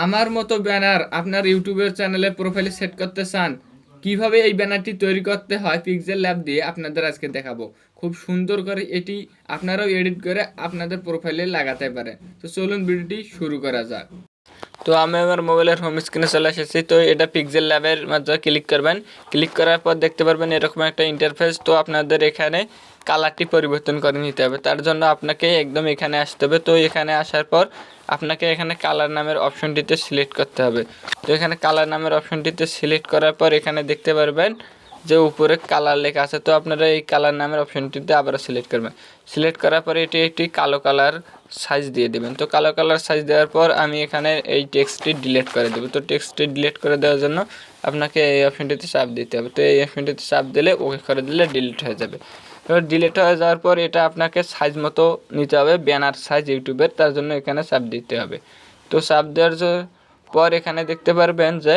আমার মতো ব্যানার আপনার ইউটিউবের চ্যানেলে প্রোফাইলে সেট করতে চান, কিভাবে এই ব্যানারটি তৈরি করতে হয় পিক্সেল ল্যাব দিয়ে আপনাদের আজকে দেখাবো। খুব সুন্দর করে এটি আপনারাও এডিট করে আপনাদের প্রোফাইলে লাগাতে পারেন। তো চলুন ভিডিওটি শুরু করা যাক। তো আমি আমার মোবাইলের হোম স্ক্রিনে চলে এসেছি। তো এটা পিক্সেল ল্যাবের মাধ্যমে ক্লিক করবেন। ক্লিক করার পর দেখতে পারবেন এরকম একটা ইন্টারফেস। তো আপনাদের এখানে কালারটি পরিবর্তন করে নিতে হবে, তার জন্য আপনাকে একদম এখানে আসতে হবে। তো এখানে আসার পর আপনাকে এখানে কালার নামের অপশনটিতে সিলেক্ট করতে হবে। তো এখানে কালার নামের অপশনটিতে সিলেক্ট করার পর এখানে দেখতে পারবেন যে উপরে কালার লেখা আছে। তো আপনারা এই কালার নামের অপশনটিতে আবারও সিলেক্ট করবেন। সিলেক্ট করার পর এটি একটি কালো কালার সাইজ দিয়ে দেবেন। তো কালো কালার সাইজ দেওয়ার পর আমি এখানে এই টেক্সটটি ডিলিট করে দেবো। তো টেক্সটটি ডিলিট করে দেওয়ার জন্য আপনাকে এই অপশনটিতে চাপ দিতে হবে। তো এই অপশনটিতে চাপ দিলে ওকে করে দিলে ডিলিট হয়ে যাবে। এবার ডিলিট হয়ে যাওয়ার পর এটা আপনাকে সাইজ মতো নিতে হবে, ব্যানার সাইজ ইউটিউবের, তার জন্য এখানে চাপ দিতে হবে। তো চাপ দেওয়ার পর এখানে দেখতে পারবেন যে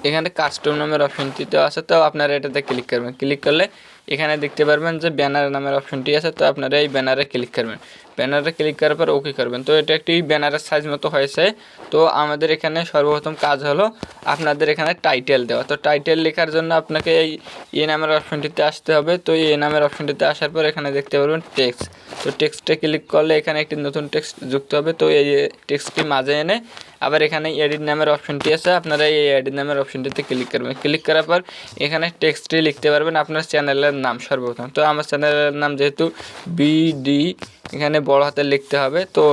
এখানে কাস্টম নামের অপশনটিতে আছে। তো আপনারা এটাতে ক্লিক করবেন। ক্লিক করলে এখানে দেখতে পারবেন যে ব্যানার নামের অপশনটি আছে। তো আপনারা এই ব্যানারে ক্লিক করবেন। ব্যানারে ক্লিক করার পর ওকে করবেন। তো এটা একটি ব্যানারের সাইজ মতো হয়েছে। তো আমাদের এখানে সর্বপ্রথম কাজ হলো আপনাদের এখানে টাইটেল দেওয়া। তো টাইটেল লেখার জন্য আপনাকে এই নামের অপশনটিতে আসতে হবে। তো এই নামের অপশনটিতে আসার পর এখানে দেখতে পারবেন টেক্সট। তো টেক্সটে ক্লিক করলে এখানে একটি নতুন টেক্সট যুক্ত হবে। তো এই টেক্সটটি মাঝে এনে আবার এখানে এডিট নামের অপশনটি আছে, আপনারা এই এডিট নামের অপশনটিতে ক্লিক করবেন। ক্লিক করার পর এখানে টেক্সটটি লিখতে পারবেন আপনার চ্যানেলের নাম সর্বপ্রথম। তো আমার চ্যানেলের নাম যেহেতু বিডি, এখানে বড় হাতে লিখতে হবে। তো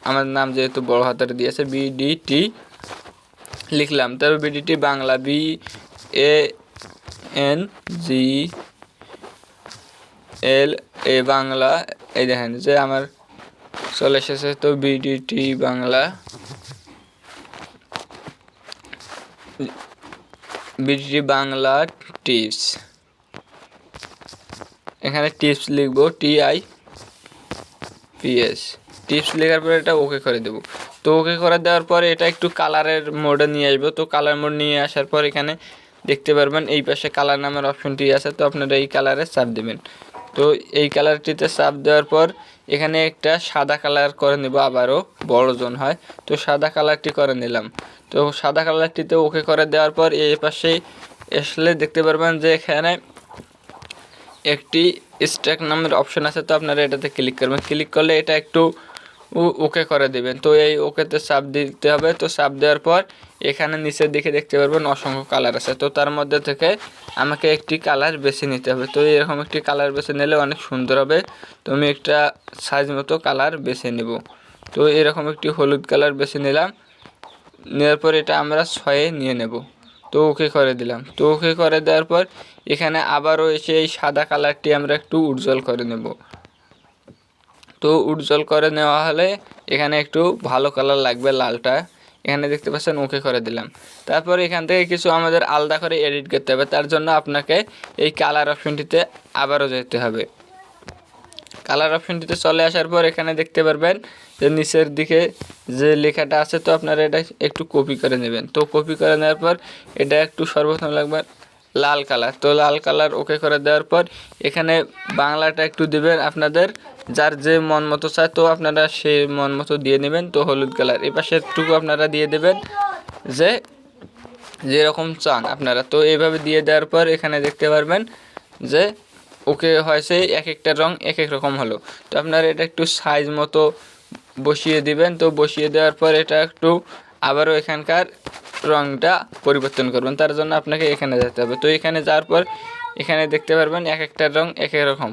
আমার নাম যেহেতু বড় হাতের দিয়েছে বিডিটি লিখলাম। তারপর বিডিটি বাংলা, BANGLA বাংলা। এই দেখেন যে আমার চলে এসেছে। তো BDT Bangla, BDT Bangla tips, এখানে টিপস লিখবো TIPS। টিপস লেখার পরে এটা ওকে করে দেবো। তো ওকে করে দেওয়ার পরে এটা একটু কালারের মোডে নিয়ে আসবো। তো কালার মোড নিয়ে আসার পর এখানে দেখতে পারবেন এই পাশে কালার নামের অপশনটি আছে। তো আপনারা এই কালারে চাপ দেবেন। তো এই কালারটিতে চাপ দেওয়ার পর এখানে একটা সাদা কালার করে নেব, আবারও বড় জন হয়। তো সাদা কালারটি করে নিলাম। তো সাদা কালারটিতে ওকে করে দেওয়ার পর এই পাশে আসলে দেখতে পারবেন যে এখানে একটি স্ট্যাক নামের অপশন আছে। তো আপনারা এটাতে ক্লিক করবেন। ক্লিক করলে এটা একটু ওকে করে দেবেন। তো এই ওকেতে চাপ দিতে হবে। তো চাপ দেওয়ার পর এখানে নিচের দিকে দেখতে পারবেন অসংখ্য কালার আছে। তো তার মধ্যে থেকে আমাকে একটি কালার বেছে নিতে হবে। তো এরকম একটি কালার বেছে নিলে অনেক সুন্দর হবে। তো আমি একটা সাইজ মতো কালার বেছে নেব। তো এরকম একটি হলুদ কালার বেছে নিলাম। নেওয়ার পর এটা আমরা 6-এ নিয়ে নেব। তো ওকে করে দিলাম। তো ওকে করে দেওয়ার পর এখানে আবারও এসে এই সাদা কালারটি আমরা একটু উজ্জ্বল করে নেব। তো উজ্জ্বল করে নেওয়া হলে এখানে একটু ভালো কালার লাগবে, লালটা। এখানে দেখতে পাচ্ছেন ওকে করে দিলাম। তারপর এখান থেকে কিছু আমাদের আলাদা করে এডিট করতে হবে। তার জন্য আপনাকে এই কালার অপশনটিতে আবারও যেতে হবে। কালার অপশনটিতে চলে আসার পর এখানে দেখতে পারবেন যে নিচের দিকে যে লেখাটা আছে। তো আপনারা এটা একটু কপি করে নেবেন। তো কপি করে নেওয়ার পর এটা একটু সর্বপ্রথম লাগবে লাল কালার। তো লাল কালার ওকে করে দেওয়ার পর এখানে বাংলাটা একটু দেবেন আপনাদের যার যে মন মতো চায়। তো আপনারা সেই মন মতো দিয়ে নেবেন। তো হলুদ কালার এই পাশেরটুকু আপনারা দিয়ে দেবেন যে যেরকম চান আপনারা। তো এইভাবে দিয়ে দেওয়ার পর এখানে দেখতে পারবেন যে ওকে হয়েছে, এক একটা রং এক এক রকম হলো। তো আপনারা এটা একটু সাইজ মতো বসিয়ে দিবেন। তো বসিয়ে দেওয়ার পর এটা একটু আবারও এখানকার রংটা পরিবর্তন করবেন। তার জন্য আপনাকে এখানে যেতে হবে। তো এখানে যাওয়ার পর এখানে দেখতে পারবেন এক একটা রং এক এক রকম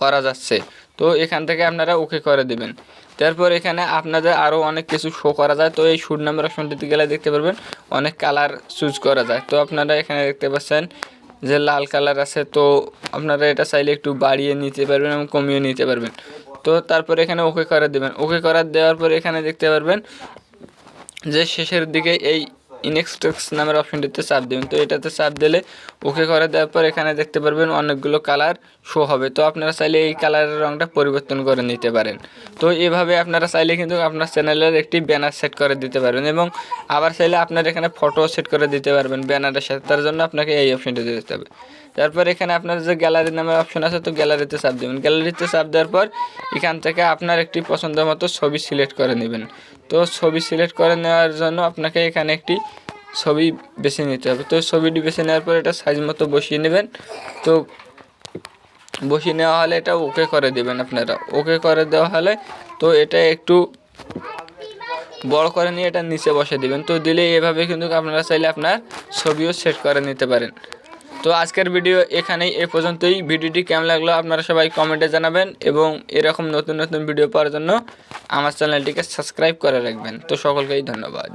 করা যাচ্ছে। তো এখান থেকে আপনারা ওকে করে দিবেন। তারপর এখানে আপনাদের আরও অনেক কিছু শো করা যায়। তো এই শুট নামের অপশনটিতে গেলে দেখতে পারবেন অনেক কালার চুজ করা যায়। তো আপনারা এখানে দেখতে পাচ্ছেন যে লাল কালার আছে। তো আপনারা এটা চাইলে একটু বাড়িয়ে নিতে পারবেন এবং কমিয়ে নিতে পারবেন। তো তারপর এখানে ওকে করে দেবেন। ওকে করা দেওয়ার পর এখানে দেখতে পারবেন যে শেষের দিকে এই ইনএক্সটেক্স নামের অপশনটিতে চাপ দেবেন। তো এটাতে চাপ দিলে ওকে করে দেওয়ার পর এখানে দেখতে পারবেন অনেকগুলো কালার শো হবে। তো আপনারা চাইলে এই কালারের রঙটা পরিবর্তন করে নিতে পারেন। তো এভাবে আপনারা চাইলে কিন্তু আপনার চ্যানেলের একটি ব্যানার সেট করে দিতে পারবেন এবং আবার চাইলে আপনার এখানে ফটো সেট করে দিতে পারবেন ব্যানারের সাথে। তার জন্য আপনাকে এই অপশনটি দিতে হবে। তারপর এখানে আপনার যে গ্যালারি নামের অপশন আছে, তো গ্যালারিতে চাপ দেবেন। গ্যালারিতে চাপ দেওয়ার পর এখান থেকে আপনার একটি পছন্দ মতো ছবি সিলেক্ট করে নেবেন। তো ছবি সিলেক্ট করে নেওয়ার জন্য আপনাকে এখানে একটি ছবি বেছে নিতে হবে। তো ছবিটি বেছে নেওয়ার পর এটা সাইজ মতো বসিয়ে নেবেন। তো বসিয়ে নেওয়া হলে এটা ওকে করে দেবেন আপনারা। ওকে করে দেওয়া হলে তো এটা একটু বড় করে নিয়ে এটা নিচে বসে দিবেন। তো দিলে এভাবে কিন্তু আপনারা চাইলে আপনার ছবিও সেট করে নিতে পারেন। তো আজকের ভিডিও এখানেই এ পর্যন্তই। ভিডিওটি কেমন লাগলো আপনারা সবাই কমেন্টে জানাবেন এবং এরকম নতুন নতুন ভিডিও পাওয়ার জন্য আমার চ্যানেলটিকে সাবস্ক্রাইব করে রাখবেন। তো সকলকেই ধন্যবাদ।